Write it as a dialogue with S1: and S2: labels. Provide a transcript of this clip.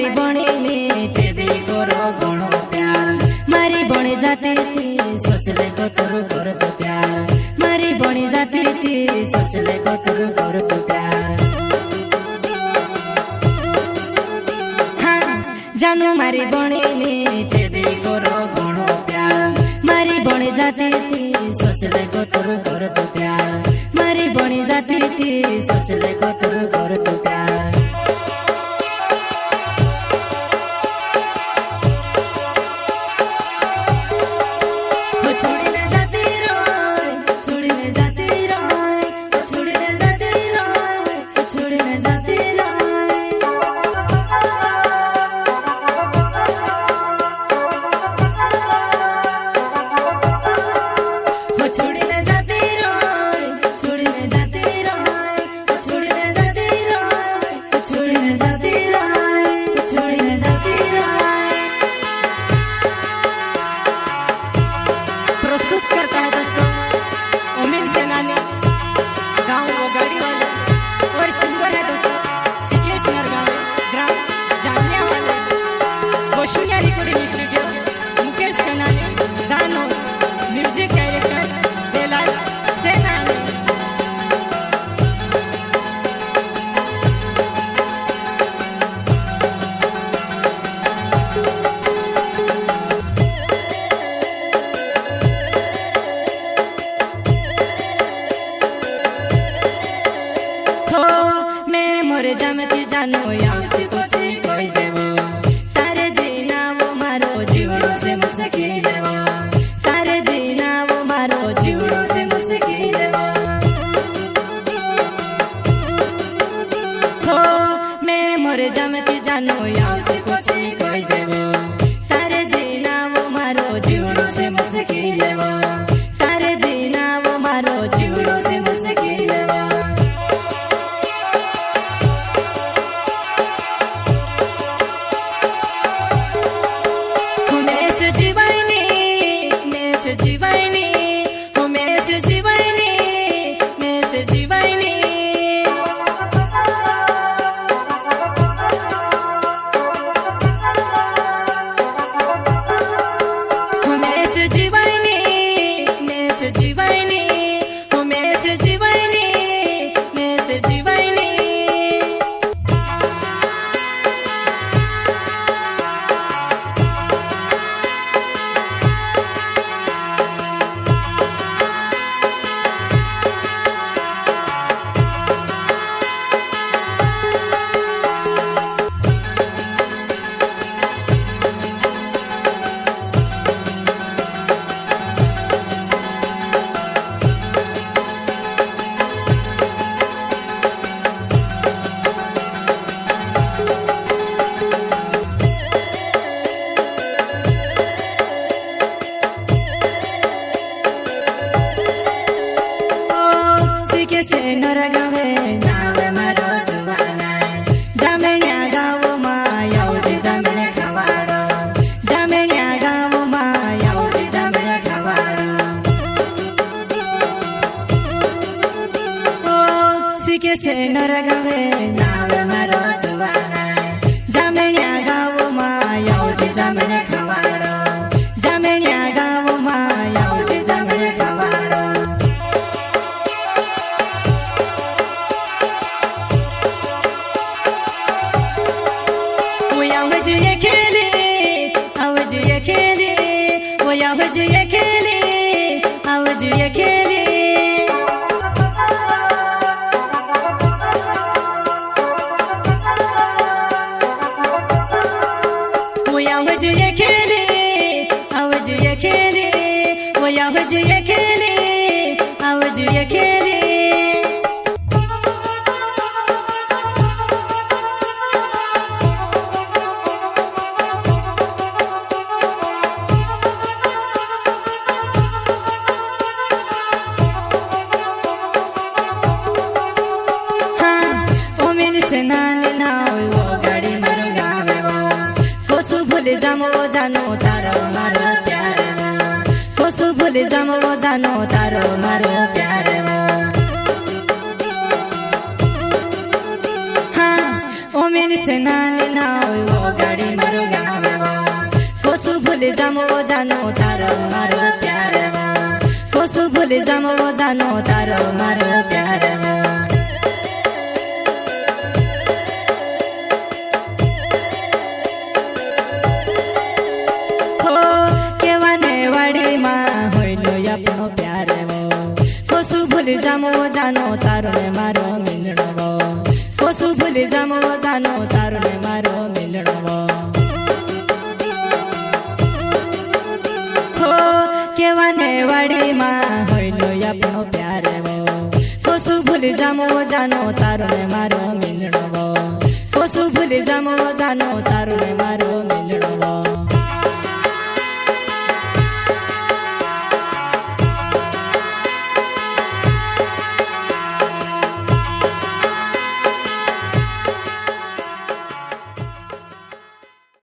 S1: मारी बणी ने ते भी करो घणो प्यार मारी बणी जाती थी सोच ले को तोरू करो तो प्यार मारी बणी जाती थी सोच ले को तोरू करो तो प्यार हाँ जानू मारी बणी ने ते भी करो घणो प्यार मारी बणी जाती थी सोच ले को तोरू करो तो प्यार मारी बणी जाती थी सोच ले को तोरू करो तो प्यार जमती जानो यहाँ से कुछ कोई देवो तारे बिना वो मारो जीवन से मुश्किल देवो तारे बिना वो मारो जीवन से मुश्किल देवो हो मैं मोरे जमती जानो यहाँ से कुछ कोई देवो तारे बिना वो मारो जीवन से मुश्किल देवो तारे बिना वो मारो जीवन से मुश्किल देवो से नरगवे नाव मारो जवाना जामण्या गाव मा यावजी जामणे खवाडो जामण्या गाव मा यावजी जामणे खवाडो वो यावजी एकेली आवजी एकेली वो यावजी एकेली आवजी एकेली जामो जानो तारो मारो प्यार कोसु भूल जामो जानो तारो मारो प्यार हाँ ओ दिल से नानी ना होय वो गाड़ी मारो गावे वो कोसु भूल जामो जानो तारो मारो प्यार वो कोसु भूल जामो जानो तारो मारो प्यार वो हो केवाने वाड़ी मां होइलो अपनो प्यार वो कोसु भूल जामो जानो तारो ने मारो मिलणो वो कोसु भूल जामो जानो तारो ने मारो मिलणो वो हो केवाने वाड़ी मां होइलो अपनो प्यार वो कोसु भूल जामो जानो तारो ने मारो मिलणो वो कोसु भूल जामो जानो तारो ने मारो